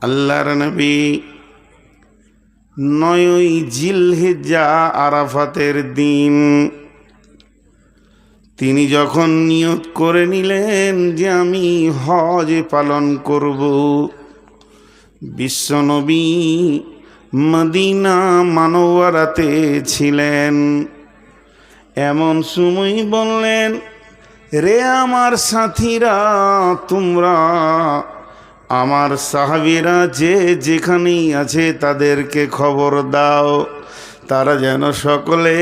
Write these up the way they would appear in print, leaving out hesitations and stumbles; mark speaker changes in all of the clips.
Speaker 1: আল্লাহর নবী 9ই জিলহিজ্জা আরাফাতের দিন তিনি যখন নিয়ত করে নিলেন যে আমি হজ পালন করব, বিশ্বনবী মদিনা মানওয়ারাতে ছিলেন। এমন সময় বললেন, রে আমার সাথীরা, তোমরা আমার সাহাবীরা যে যেখানেই আছে তাদেরকে খবর দাও, তারা যেন সকলে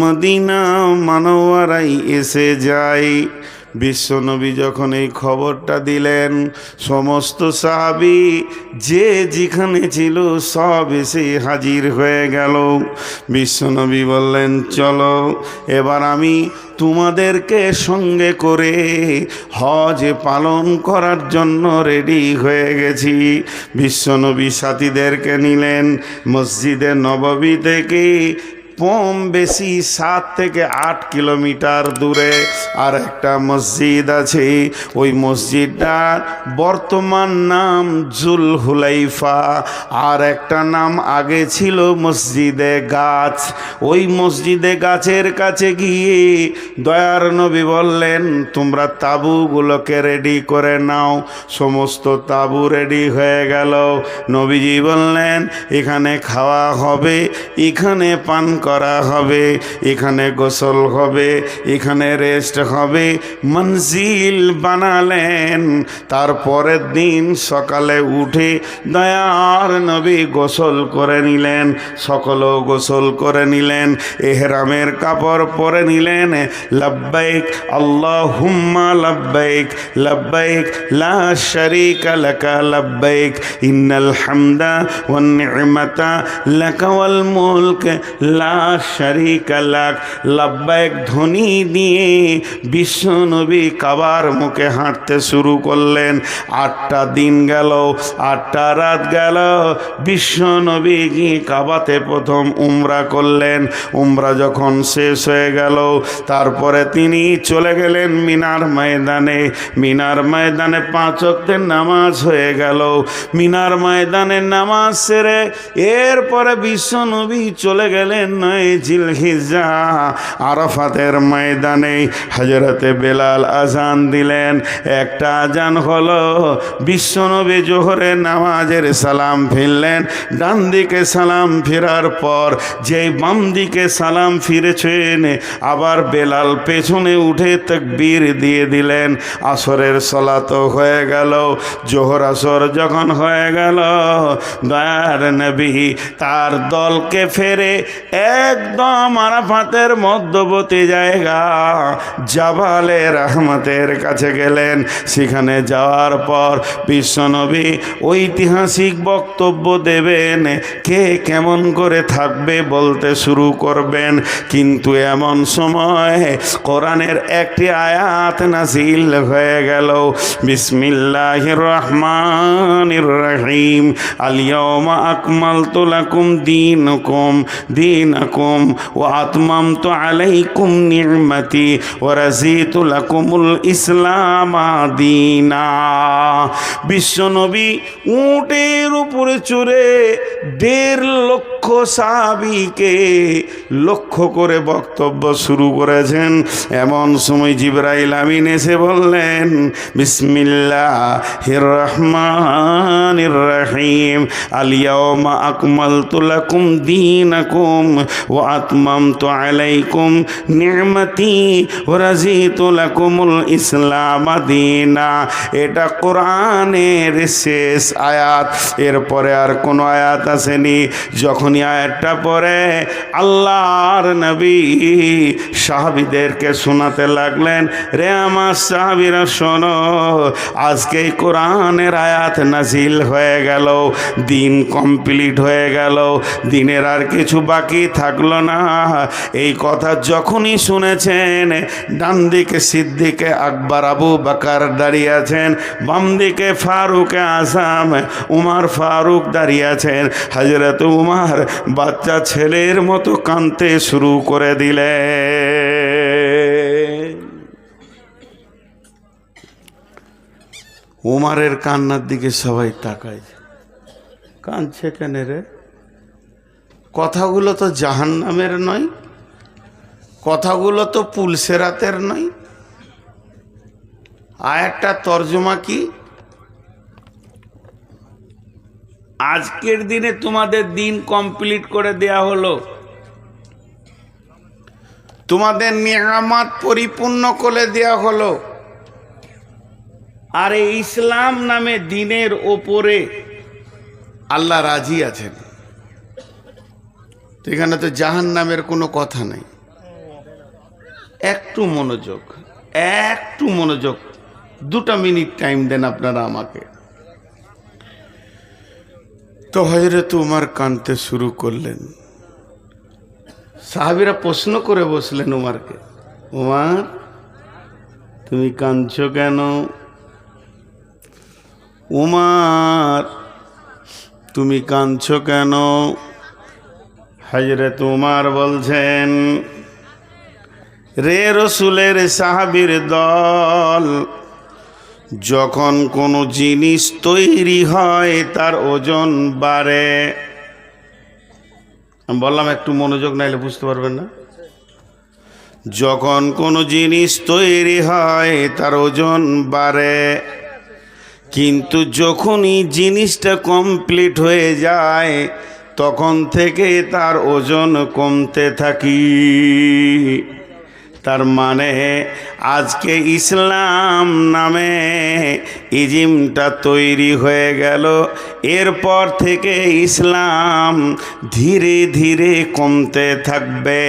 Speaker 1: মদিনা মানওয়ারায় এসে যায়। বিশ্বনবী যখন এই খবরটা দিলেন, সমস্ত সাহাবী যে যেখানে ছিল সব এসে হাজির হয়ে গেল। বিশ্বনবী বললেন, চলো এবার আমি তোমাদেরকে সঙ্গে করে হজ পালন করার জন্য রেডি হয়ে গেছি। বিশ্বনবী সাথীদেরকে নিলেন মসজিদে নববী থেকে কম বেশি 7 থেকে 8 কিলোমিটার দূরে আর একটা মসজিদ আছে। ওই মসজিদটার বর্তমান নাম জুলহুলাইফা, আর একটা নাম আগে ছিল মসজিদে গাছ। ওই মসজিদে গাছের কাছে গিয়ে দয়ার নবী বললেন, তোমরা তাঁবুগুলোকে রেডি করে নাও। সমস্ত তাঁবু রেডি হয়ে গেল। নবীজি বললেন, এখানে খাওয়া হবে, এখানে পান করা হবে, এখানে গোসল হবে, এখানে রেস্ট হবে। মঞ্জিল বানালেন। তারপরের দিন সকালে উঠে দয়ার নবী গোসল করে নিলেন, সকলও গোসল করে নিলেন, এহরামের কাপড় পরে নিলেন। লব্বাইক আল্লাহুম্মা লব্বাইক, লব্বাইক লা শারীকা লাকা লব্বাইক, ইন্নাল হামদা ওয়ান নি'মাতা লাকা ওয়াল মুলক লা শারীকা লাক। লব্বাইক ধ্বনি দিয়ে বিশ্বনবী কাবার মুখে হাঁটতে শুরু করলেন। 8টা দিন গেল, 8টা রাত গেল। বিশ্বনবী গিয়ে কাবাতে প্রথম উমরা করলেন। উমরা যখন শেষ হয়ে গেল, তারপরে তিনি চলে গেলেন মিনার ময়দানে। মিনার ময়দানে 5 ওয়াক্তের নামাজ হয়ে গেল। মিনার ময়দানে নামাজ সেরে এরপরে বিশ্বনবী চলে গেলেন 9 জিলহিজ্জা আরাফাতের ময়দানে। হযরতে বেলাল আজান দিলেন। একটা আজান হলো, বিশ্বনবী জোহরের নামাজের সালাম ফিরলেন। ডান দিকে সালাম ফেরার পর যেই বাম দিকে সালাম ফিরেছেন, আবার বেলাল পেছনে উঠে তাকবীর দিয়ে দিলেন। আসরের সালাত হয়ে গেল। জোহর আসর যখন হয়ে গেল, দয়ার নবী তার দলকে ফেরে একদম আরাফাতের মধ্যবর্তী জায়গা জাবালে রহমতের কাছে গেলেন। সেখানে যাওয়ার পর বিশ্বনবী ঐতিহাসিক বক্তব্য দেবেন, কে কেমন করে থাকবে বলতে শুরু করবেন। কিন্তু এমন সময় কোরআনের একটি আয়াত নাযিল হয়ে গেল। বিসমিল্লাহির রহমানির রহিম। আল ইয়াওমা আকমালতু লাকুম দীনাকুম ওয়া আতমামতু আলাইকুম নি'মাতি ওয়া রাযীতু লাকুমুল ইসলাম দীনা। বিশ্বনবী উটের উপরে চড়ে 1.5 লক্ষ সাহাবীকে লক্ষ্য করে বক্তব্য শুরু করেছেন। এমন সময় জিবরাইল আমিন এসে বললেন, বিসমিল্লাহির রহমানির রহিম। আল ইয়াওমা আকমালতু লাকুম দীনাকুম ওয়া আতমামতু আলাইকুম নি'মাতি ওয়া রাযীতু লাকুমুল ইসলাম দীনা। এটা কোরআনের শেষ আয়াত। এরপরে আর কোনো আয়াত আসেনি। যখনই আয়াতটা পড়ে আল্লাহর নবী সাহাবীদেরকে শোনাতে লাগলেন, রে আমার সাহাবীরা শোনো, আজকে কোরআনের আয়াত নাজিল হয়ে গেল, দিন কমপ্লিট হয়ে গেল, দিনের আর কিছু বাকি থাকলো না। এই কথা যখনই শুনেছেন, ডান দিকে সিদ্দিকে আকবর আবু বকর দাঁড়িয়ে আছেন, বাম দিকে ফারুকে আজম উমর ফারুক দাঁড়িয়ে আছেন। হযরত উমর বাচ্চা ছেলের মতো কাঁদতে শুরু করে দিলেন। উমারের কান্নার দিকে সবাই তাকায়, কাঁদছে কেন রে? কথাগুলো তো জাহান্নামের নয়, কথাগুলো তো পুলসেরাতের নয়। আয়াতটা তর্জমা কি? আজকের দিনে তোমাদের দিন কমপ্লিট করে দেয়া হলো, তোমাদের নিয়ামত পরিপূর্ণ করে দেয়া হলো, আর এই ইসলাম নামে দিনের ওপরে আল্লাহ রাজি আছেন। এখানে তো জাহান্নামের কোনো কথা নাই। একটু মনোযোগ, একটু মনোযোগ, 2 মিনিট টাইম দেন আপনারা আমাকে। তো হযরত উমর কাঁদতে শুরু করলেন। সাহাবীরা প্রশ্ন করে বসলেন উমরকে, উমর তুমি কাঁদছো কেন? উমর তুমি কাঁদছো কেন? হযরত উমর বলছেন, রে রসুলের সাহাবীর দল, যখন কোনো জিনিস তৈরি হয় তার ওজন বাড়ে। আমি বললাম একটু মনোযোগ নাইলে বুঝতে পারবেন না। যখন কোনো জিনিস তৈরি হয় তার ওজন বাড়ে, কিন্তু যখনই জিনিসটা কমপ্লিট হয়ে যায় তখন থেকে তার ওজন কমতে থাকি। তার মানে আজকে ইসলাম নামে ইজিমটা তৈরি হয়ে গেল, এরপর থেকে ইসলাম ধীরে ধীরে কমতে থাকবে।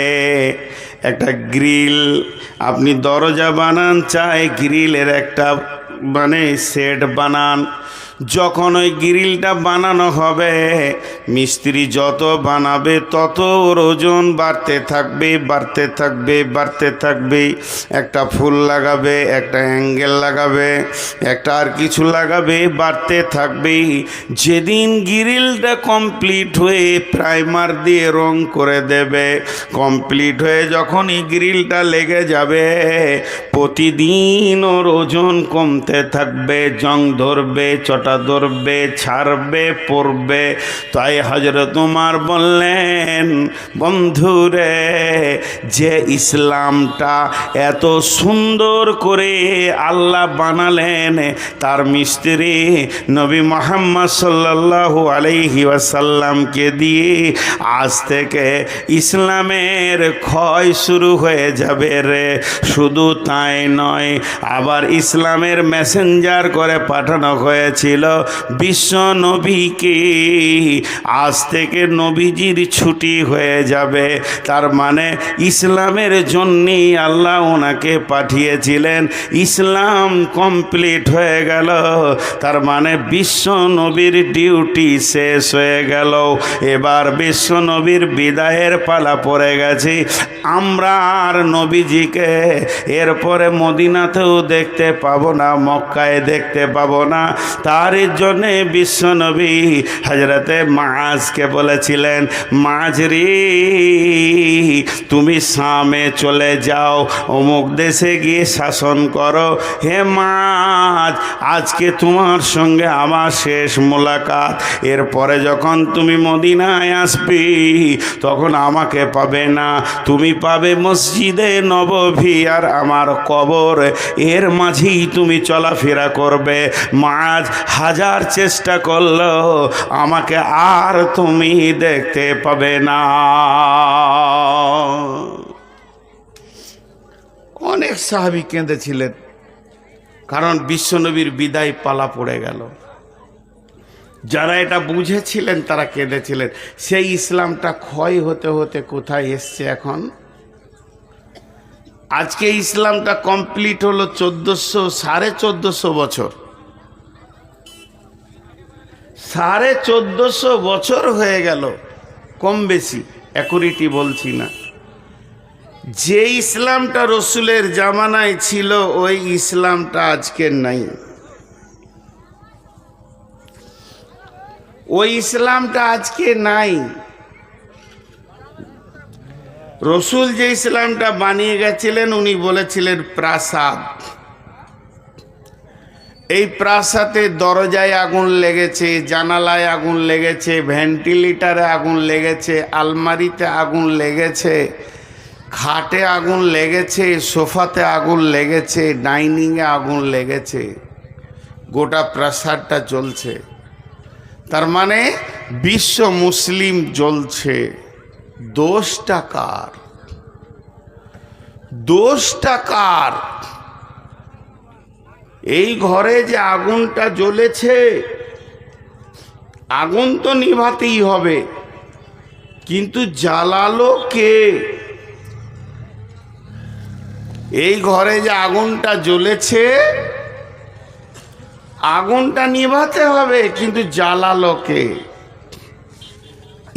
Speaker 1: একটা গ্রিল আপনি দরজা বানান, চাই গ্রিলের একটা সেট বানান, যখন ওই গ্রিলটা বানানো হবে মিস্ত্রি যত বানাবে তত ওর ওজন বাড়তে থাকবে, বাড়তে থাকবে, বাড়তে থাকবে। একটা ফুল লাগাবে, একটা অ্যাঙ্গেল লাগাবে, একটা আর কিছু লাগাবে, বাড়তে থাকবে। যেদিন গ্রিলটা কমপ্লিট হয়ে প্রাইমার দিয়ে রং করে দেবে, কমপ্লিট হয়ে যখনই গ্রিলটা লেগে যাবে প্রতিদিন ওর ওজন কমতে থাকবে, জং ধরবে, চটা ধরবে, ছাড়বে, পড়বে। তাই হযরত উমর বললেন, বন্ধুরে, যে ইসলামটা এত সুন্দর করে আল্লাহ বানালেন তার মিস্ত্রি নবী মুহাম্মদ সাল্লাল্লাহু আলাইহি ওয়াসাল্লামকে দিয়ে আজ থেকে ইসলামের ক্ষয় শুরু হয়ে যাবে রে। শুধু তাই নয়, আবার ইসলামের মেসেঞ্জার করে পাঠানো হয়েছিল বিশ্ব নবীকে। আজ থেকে নবীজির ছুটি হয়ে যাবে। তার মানে ইসলামের জন্যই আল্লাহ ওনাকে পাঠিয়েছিলেন। ইসলাম কমপ্লিট হয়ে গেল, তার মানে বিশ্ব নবীর ডিউটি শেষ হয়ে গেল। এবার বিশ্ব নবীর বিদায়ের পালা পড়ে গেছে। আমরা আর নবীজিকে এরপরে মদিনাতেও দেখতে পাবো না, মক্কায় দেখতে পাবো না। তার জন্যে বিশ্বনবী হযরতে মুআজকে বলেছিলেন, মুআজ রে, তুমি শামে চলে যাও, অমুক দেশে গিয়ে শাসন করো। হে মুআজ, আজকে তোমার সঙ্গে আমার শেষ মোলাকাত। এরপরে যখন তুমি মদিনায় আসবে তখন আমাকে পাবে না, তুমি পাবে মসজিদে নববী আর আমার কবর, এর মাঝেই তুমি চলাফেরা করবে। মুআজ হাজার চেষ্টা করলো আমাকে আর তুমি দেখতে পাবে না। অনেক সাহাবী কেঁদেছিলেন, কারণ বিশ্বনবীর বিদায় পালা পড়ে গেল। যারা এটা বুঝেছিলেন তারা কেঁদেছিলেন। সেই ইসলামটা ক্ষয় হতে হতে কোথায় এসছে এখন? আজকে ইসলামটা কমপ্লিট হলো 1450 বছর। 1450 বছর হয়ে গেল, কম বেশি অ্যাকুরেটি বলছি না। যে ইসলামটা রসুলের জামানায় ছিল ওই ইসলামটা আজকে নাই। ওই ইসলামটা আজকে নাই। রসুল যে ইসলামটা বানিয়ে গেছিলেন উনি বলেছিলেন প্রাসাদ। এই প্রাসাদে দরজায় আগুন লেগেছে, জানালায় আগুন লেগেছে, ভেন্টিলেটরে আগুন লেগেছে, আলমারিতে আগুন লেগেছে, খাটে আগুন লেগেছে, সোফাতে আগুন লেগেছে, ডাইনিংয়ে আগুন লেগেছে, গোটা প্রাসাদটা জ্বলছে। তার মানে বিশ্ব মুসলিম জ্বলছে। দোষটা কার? দোষটা কার? এই ঘরে যে আগুনটা জ্বলেছে, আগুন তো নিভাতেই হবে, কিন্তু জ্বালালো কে? এই ঘরে যে আগুনটা জ্বলেছে, আগুনটা নিভাতে হবে, কিন্তু জ্বালালো কে?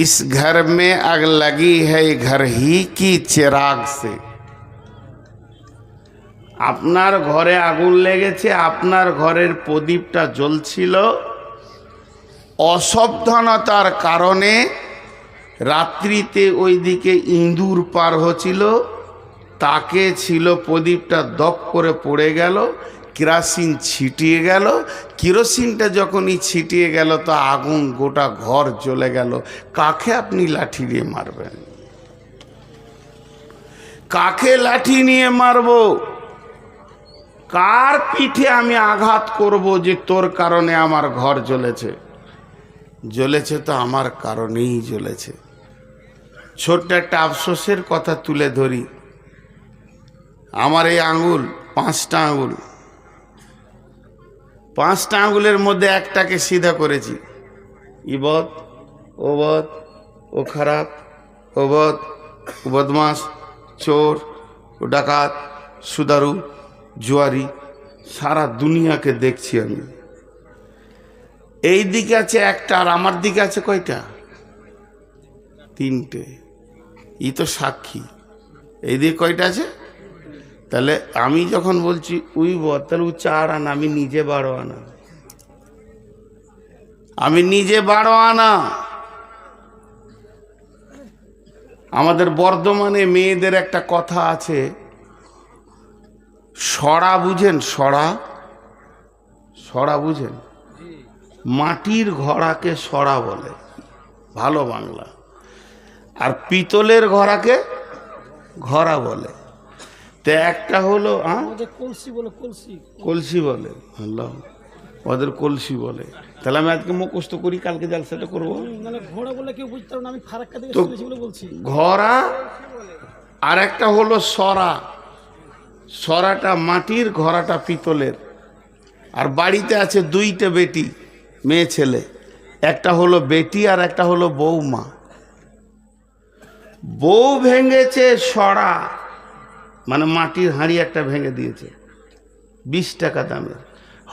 Speaker 1: इस घर में आग लगी है घर ही की चिराग से। আপনার ঘরে আগুন লেগেছে, আপনার ঘরের প্রদীপটা জ্বলছিল, অসাবধানতার কারণে রাত্রিতে ওইদিকে ইঁদুর পার হচ্ছিল, তাকে ছিল প্রদীপটা দপ করে পড়ে গেল, কেরোসিন ছিটিয়ে গেল। কেরোসিনটা যখনই ছিটিয়ে গেল তো আগুন গোটা ঘর জ্বলে গেল। কাকে আপনি লাঠি দিয়ে মারবেন? কাকে লাঠি নিয়ে মারব? কার পিঠে আমি আঘাত করব যে তোর কারণে আমার ঘর জ্বলেছে? জ্বলেছে তো আমার কারণেই জ্বলেছে। ছোট্ট একটা আফসোসের কথা তুলে ধরি। আমার এই আঙ্গুল, 5টা আঙ্গুল, 5টা আঙ্গুলের মধ্যে একটাকে সিধা করেছি। ইবদ, ওবদ, ও খারাপ, ওবদ, ও বদমাস, চোর, ও ডাকাত, সুদারু, জুয়ারি, সারা দুনিয়াকে দেখছি আমি। এই দিকে আছে একটা, আর আমার দিকে আছে কয়টা? 3টে। ই তো সাক্ষী। এই দিকে কয়টা আছে? তাহলে আমি যখন বলছি উই বদ, তাহলে ও 4 আনা, আমি নিজে 12 আনা। আমি নিজে 12 আনা। আমাদের বর্ধমানে মেয়েদের একটা কথা আছে, সরা বুঝেন? সরা, সরা বুঝেন? মাটির ঘড়াকে সরা বলে, ভালো বাংলা। আর পিতলের ঘড়াকে ঘড়া বলে। তো একটা হলো কলসি বলে, কলসি বলে, ওদের কলসি বলে। তাহলে আমি আজকে মুখস্থ করি, কালকে জালসাটা করবো। ঘড়া আর একটা হলো সরা। সরাটা মাটির, ঘড়াটা পিতলের। আর বাড়িতে আছে 2টে বেটি, মেয়ে ছেলে। একটা হলো বেটি আর একটা হলো বৌমা। বউ ভেঙেছে সরা, মানে মাটির হাঁড়ি একটা ভেঙে দিয়েছে, 20 টাকা দামের।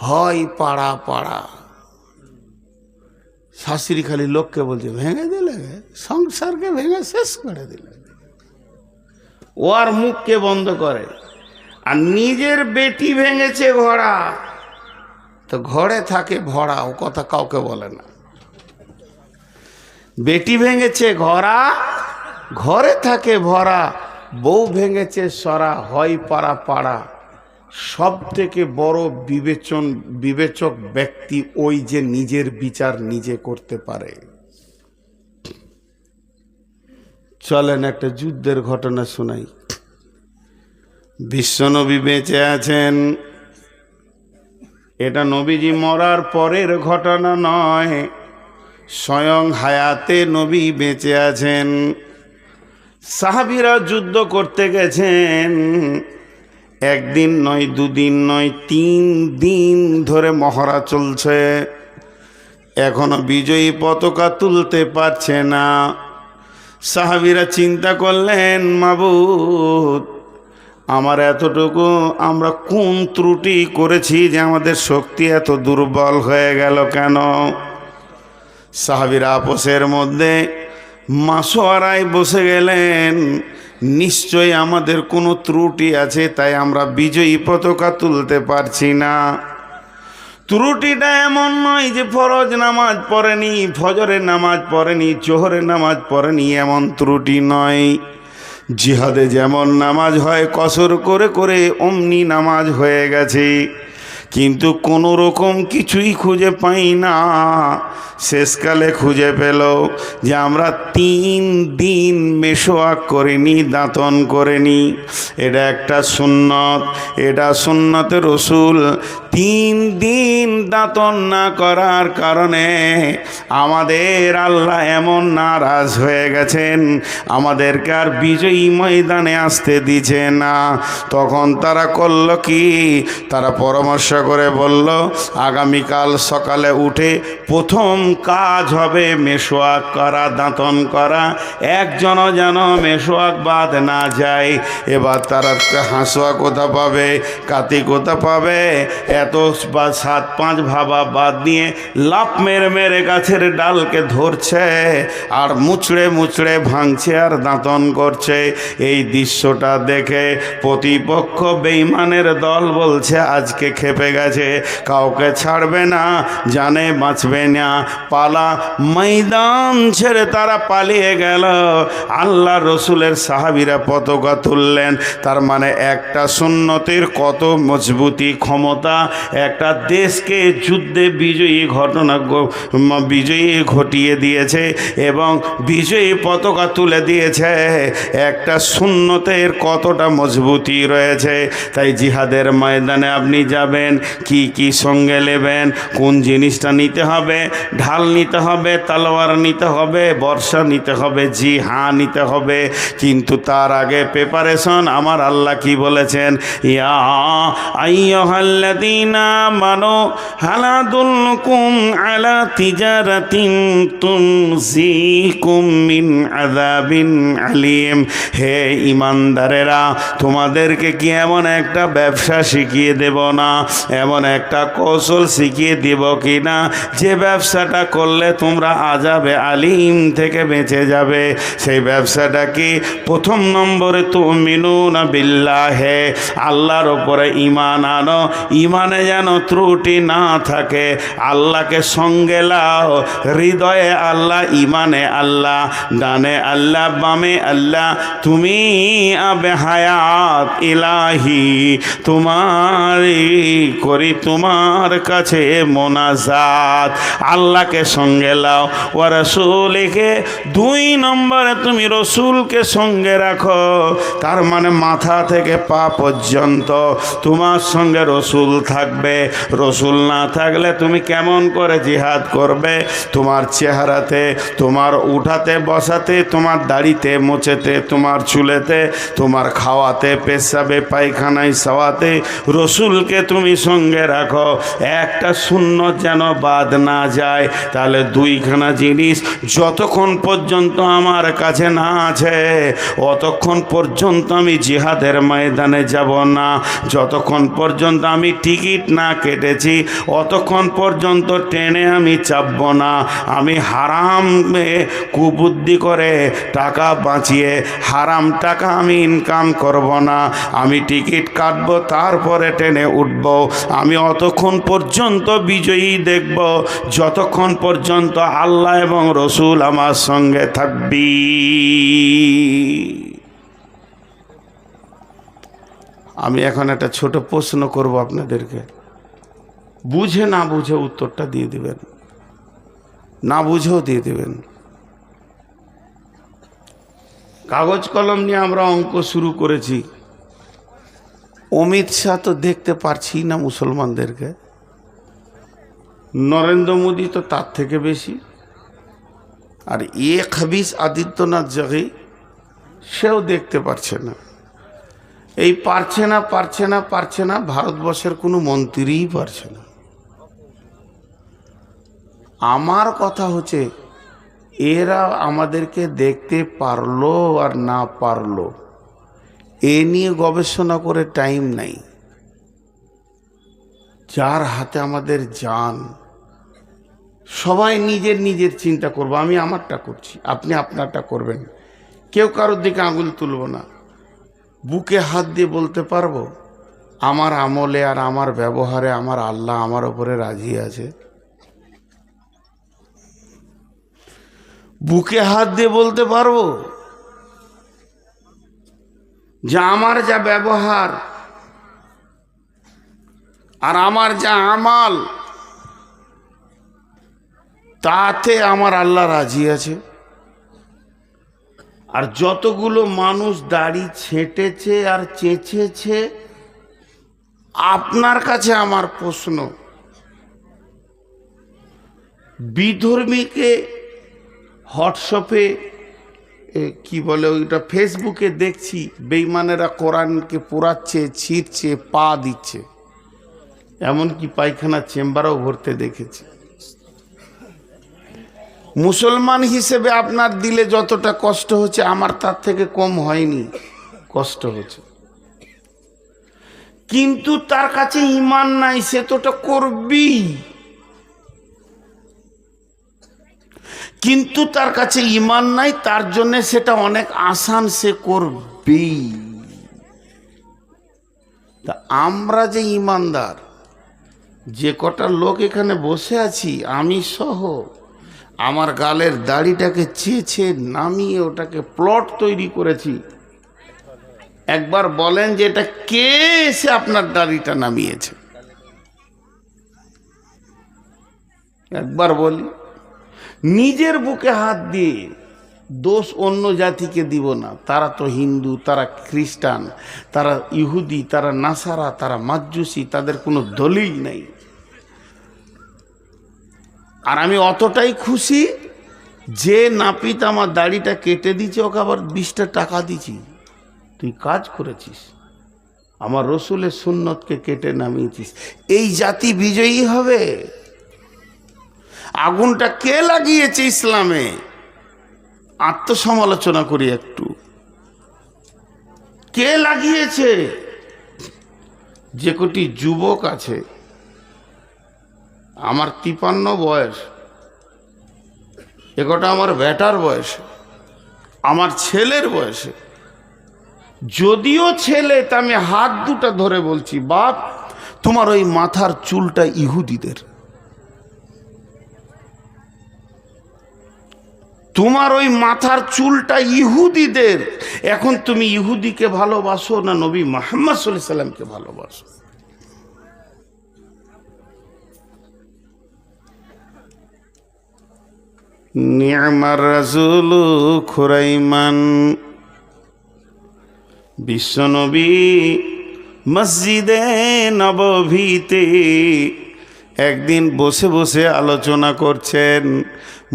Speaker 1: হয় পাড়া পাড়া। শাশুড়ি খালি লোককে বলছে, ভেঙে দিলে, সংসারকে ভেঙে শেষ করে দিলে। ও আর মুখকে বন্ধ করে। আর নিজের বেটি ভেঙেছে ঘোড়া, তো ঘরে থাকে ভরা, ও কথা কাউকে বলে না। বেটি ভেঙেছে ঘোড়া, ঘরে থাকে ভরা। বউ ভেঙেছে সরা, হয় পাড়া পাড়া। সব থেকে বড় বিবেচক ব্যক্তি ওই যে নিজের বিচার নিজে করতে পারে। চলেন একটা যুদ্ধের ঘটনা শোনাই। বিশ্বনবী বেঁচে আছেন, এটা নবীজি মরার পরের ঘটনা নয়, স্বয়ং হায়াতে নবী বেঁচে আছেন। সাহাবীরা যুদ্ধ করতে গেছেন, 1 দিন নয়, 2 দিন নয়, 3 দিন ধরে মহড়া চলছে, এখনো বিজয়ী পতাকা তুলতে পারছে না। সাহাবীরা চিন্তা করলেন, মাবুদ, আমার এতটুকু আমরা কোন ত্রুটি করেছি যে আমাদের শক্তি এত দুর্বল হয়ে গেল কেন? সাহাবীরা আপসের মধ্যে মাসোয়ারায় বসে গেলেন, নিশ্চয়ই আমাদের কোনো ত্রুটি আছে, তাই আমরা বিজয়ী পতাকা তুলতে পারছি না। ত্রুটিটা এমন নয় যে ফরজ নামাজ পড়েনি, ফজরের নামাজ পড়েনি, জোহরের নামাজ পড়েনি, এমন ত্রুটি নয়। জিহাদে যেমন নামাজ হয় কসর করে করে অমনি নামাজ হয়ে গেছে, কিন্তু কোনো রকম কিছুই খুঁজে পাই না। শেষকালে খুঁজে পেল যে আমরা 3 দিন মেশোয়াক করিনি, দাঁতন করিনি। এটা একটা সুন্নত, এটা সুন্নতে রসুল। 3 দিন দাঁতন না করার কারণে আমাদের আল্লাহ এমন নারাজ হয়ে গেছেন, আমাদেরকে আর বিজয়ী ময়দানে আসতে দিছে না। তখন তারা করল কি, তারা পরামর্শ করে বলল আগামীকাল সকালে উঠে প্রথম কাজ হবে মেশোয়াক করা, দাঁতন করা। একজনও যেন মেশোয়াক বাদ না যায়। এবার তারা হাঁসুয়া কোথা পাবে, কাতি কোথা পাবে, এত 7-5 ভাবা বাদ দিয়ে লাফ মেরে মেরে গাছের ডালকে ধরছে আর মুচড়ে মুচড়ে ভাঙছে আর দাঁতন করছে। এই দৃশ্যটা দেখে প্রতিপক্ষ বেঈমানের দল বলছে আজকে খেপে গেছে, কাউকে ছাড়বে না, জানে বাঁচবে না। পালা, ময়দান ছেড়ে তারা পালিয়ে গেল। আল্লাহ রসুলের সাহাবীরা পতাকা তুললেন। তার মানে একটা সুন্নতের কত মজবুতি, ক্ষমতা, একটা দেশকে যুদ্ধে বিজয়ী ঘটিয়ে দিয়েছে এবং বিজয়ী পতাকা তুলে দিয়েছে। একটা সুন্নতের কতটা মজবুতি রয়েছে। তাই জিহাদের ময়দানে আপনি যাবেন, কি কি সঙ্গে নেবেন, কোন জিনিসটা নিতে হবে, ঢাল নিতে হবে, তলোয়ার নিতে হবে, বর্ষা নিতে হবে, জি হ্যাঁ নিতে হবে। কিন্তু তার আগে প্রিপারেশন আমার আল্লাহ কি বলেছেন, ইয়া আইয়ুহাল্লাযীনা আমানু হাল আদুল্লুকুম আলা তিজারাতিন তুনজিকুম মিন আযাবিন আলীম। হে ঈমানদারেরা, তোমাদেরকে কি এমন একটা ব্যবসা শিখিয়ে দেব না, এমন একটা কৌশল শিখিয়ে দেব কি না, যে ব্যবসাটা করলে তোমরা আযাবে আলীম থেকে বেঁচে যাবে। সেই ব্যবসাটা কি? প্রথম নম্বরে তুমিনুনা বিল্লাহে, আল্লাহর ওপরে ঈমান আনো। ঈমানে যেন ত্রুটি না থাকে। আল্লাহকে সঙ্গে লাও, হৃদয়ে আল্লাহ, ঈমানে আল্লাহ, ডানে আল্লাহ, বামে আল্লাহ। তুমি আবে হায়াত ইলাহি, তোমারই করি তোমার কাছে মোনাজাত। আল্লাহকে সঙ্গে লাও। ও রাসূলকে, 2 নম্বরে তুমি রসুলকে সঙ্গে রাখো। তার মানে মাথা থেকে পা পর্যন্ত তোমার সঙ্গে রসুল থাকবে। রসুল না থাকলে তুমি কেমন করে জিহাদ করবে? তোমার চেহারাতে, তোমার উঠাতে বসাতে, তোমার দাড়িতে মোচেতে, তোমার চুলেতে, তোমার খাওয়াতে, পেশাবে, পায়খানায়, সাওয়াতে রসুলকে তুমি সঙ্গে রাখো। একটা সুন্নত যেন বাদ না যায়। তাহলে 2খানা জিনিস যতক্ষণ পর্যন্ত আমার কাছে না আছে, অতক্ষণ পর্যন্ত আমি জিহাদের ময়দানে যাব না। যতক্ষণ পর্যন্ত আমি টিকিট না কেটেছি, অতক্ষণ পর্যন্ত ট্রেনে আমি চাপব না। আমি হারামে কুবুদ্ধি করে টাকা বাঁচিয়ে হারাম টাকা আমি ইনকাম করব না। আমি টিকিট কাটবো, তারপরে ট্রেনে উঠব। আমি অতক্ষণ পর্যন্ত বিজয়ী দেখব যতক্ষণ পর্যন্ত আল্লাহ এবং রসুল আমার সঙ্গে থাকবি। আমি এখন একটা ছোট প্রশ্ন করব আপনাদেরকে, বুঝে না বুঝে উত্তরটা দিয়ে দিবেন, না বুঝেও দিয়ে দিবেন। কাগজ কলম নিয়ে আমরা অঙ্ক শুরু করেছি। অমিত শাহ তো দেখতে পারছি না মুসলমানদেরকে, নরেন্দ্র মোদী তো তার থেকে বেশি, আর খাবিস আদিত্যনাথ জগি সেও দেখতে পারছে না। এই পারছে না পারছে না পারছে না, ভারতবর্ষের কোনো মন্ত্রীই পারছে না। আমার কথা হচ্ছে, এরা আমাদেরকে দেখতে পারলো আর না পারলো এ নিয়ে গবেষণা করে টাইম নাই। যার হাতে আমাদের জান, সবাই নিজের নিজের চিন্তা করবো। আমি আমারটা করছি, আপনি আপনারটা করবেন। কেউ কারোর দিকে আঙুল তুলব না। বুকে হাত দিয়ে বলতে পারবো আমার আমলে আর আমার ব্যবহারে আমার আল্লাহ আমার ওপরে রাজি আছে। বুকে হাত দিয়ে বলতে পারবো যে আমার যা ব্যবহার, আর আমার যা আমাল তাতে আমার আল্লাহ রাজি আছে। আর যতগুলো মানুষ দাড়ি ছেঁটেছে আর চেঁচেছে, আপনার কাছে আমার প্রশ্ন, বিধর্মীকে হোয়াটসঅ্যাপে কি বলে ওইটা ফেসবুকে দেখছি বেঈমানেরা কোরআনকে পোড়াচ্ছে, ছিঁড়ছে, পা দিচ্ছে, এমনকি পায়খানা চেম্বারও ভরতে দেখেছি। মুসলমান হিসেবে আপনার দিলে যতটা কষ্ট হচ্ছে আমার তার থেকে কম হয়নি, কষ্ট হচ্ছে। কিন্তু তার কাছে ঈমান নাই, সে তোটা করবেই। কিন্তু তার কাছে ঈমান নাই, তার জন্য সেটা অনেক আসান, সে করবেই। তা আমরা যে ঈমানদার, যে কটা লোক এখানে বসে আছি, আমি সহ, আমার গালের দাড়িটাকে চেয়েছে নামিয়ে ওটাকে প্লট তৈরি করেছি। একবার বলেন যে এটা কে এসে আপনার দাড়িটা নামিয়েছে? একবার বলি। নিজের বুকে হাত দিয়ে দোষ অন্য জাতিকে দিব না। তারা তো হিন্দু, তারা খ্রিস্টান, তারা ইহুদি, তারা নাসারা, তারা মাজুসি, তাদের কোনো দলিল নেই। আর আমি অতটাই খুশি যে নাপিত আমার দাড়িটা কেটে দিচ্ছে, ওকে আবার 20টা টাকা দিচ্ছি। তুই কাজ করেছিস, আমার রসুলের সুন্নতকে কেটে নামিয়েছিস। এই জাতি বিজয়ী হবে। আগুনটা কে লাগিয়েছে ইসলামে? আত্মসমালোচনা করি একটু। কে লাগিয়েছে? যে কটি যুবক আছে, আমার 53 বয়স, একটা আমার বেটার বয়সে, আমার ছেলের বয়সে, যদিও ছেলে, তা আমি হাত দুটা ধরে বলছি, বাপ তোমার ওই মাথার চুলটা ইহুদিদের, তোমার ওই মাথার চুলটা ইহুদিদের। এখন তুমি ইহুদিকে ভালোবাসো না নবী মুহাম্মদ সাল্লাল্লাহু আলাইহি সাল্লামকে ভালোবাসো? নি'মার রাসূল খুরাইমান। বিশ্বনবী মসজিদে নববীতে একদিন বসে বসে আলোচনা করছেন,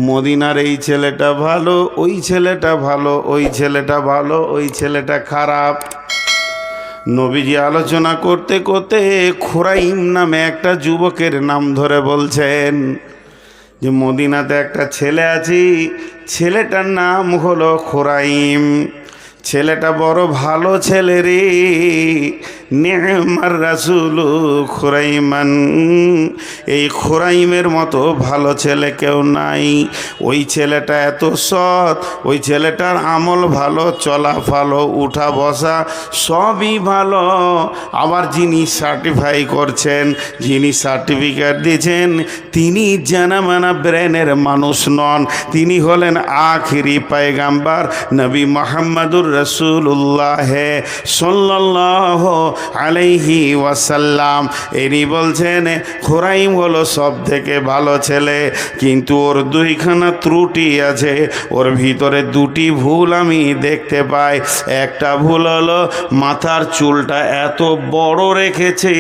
Speaker 1: মদিনার এই ছেলেটা ভালো, ওই ছেলেটা ভালো, ওই ছেলেটা ভালো, ওই ছেলেটা খারাপ। নবীজি আলোচনা করতে করতে খুরাইম নামে একটা যুবকের নাম ধরে বলছেন যে মদিনাতে একটা ছেলে আছে, ছেলেটার নাম হলো খুরাইম। ছেলেটা বড় ভালো ছেলে রে, নি'মার রাসূল খুরাইমান। এই খুরাইমের মতো ভালো ছেলে কেউ নাই। ওই ছেলেটা এত সৎ, ওই ছেলেটার আমল ভালো, চলা ভালো, উঠা বসা সবই ভালো। আবার যিনি সার্টিফাই করছেন, যিনি সার্টিফিকেট দিয়েছেন, তিনি জানামানা ব্রেনের মানুষ নন, তিনি হলেন আখিরি পয়গাম্বার নবী মুহাম্মদুর রাসূলুল্লাহ সাল্লাল্লাহু আলাইহি ওয়াসাল্লাম। এনি বলছেন খুরাইম হলো সব থেকে ভালো ছেলে, কিন্তু ওর 2খানা ত্রুটি আছে, ওর ভিতরে 2টি ভুল আমি দেখতে পাই। একটা ভুল হলো মাথার চুলটা এত বড় রেখেছে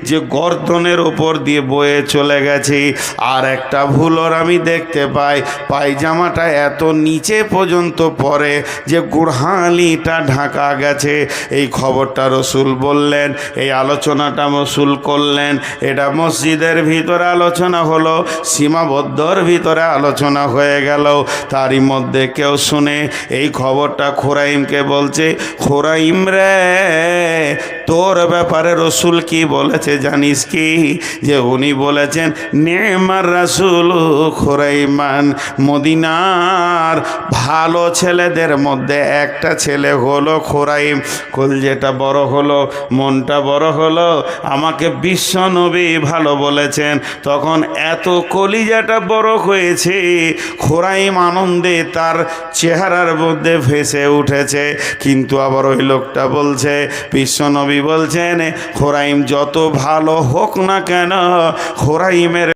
Speaker 1: যে গর্দনের ওপর দিয়ে বয়ে চলে গেছে। আর একটা ভুল ওর আমি দেখতে পাই, পায়জামাটা এত নিচে পর্যন্ত পরে যে গুড়হালিটা ঢাকা গেছে। এই খবরটা রসুল বললেন, এই আলোচনাটা রসুল করলেন। এটা মসজিদের ভিতরে আলোচনা হলো, সীমাবদ্ধর ভিতরে আলোচনা হয়ে গেল। তারই মধ্যে কেউ শুনে এই খবরটা খুরাইমকে বলছে, খুরাইম রে, তোর ব্যাপারে রসুল কি বলেছে জানিস কি? যে উনি বলেছেন নি'মার রাসূল খুরাইমান। মদিনার ভালো ছেলেদের মধ্যে একটা ছেলে হলো খুরাইম। কলজেটা বড় হলো, মনটা বড় হলো, আমাকে বিশ্ব নবী ভালো বলেছেন। তখন এত কলিজাটা বড় হয়েছে, খোরাইম আনন্দে তার চেহারার মধ্যে ভেসে উঠেছে। কিন্তু আবার ওই লোকটা বলছে, বিশ্ব নবী বলছেন খোরাইম যত ভালো হোক না কেন, খোরাইমের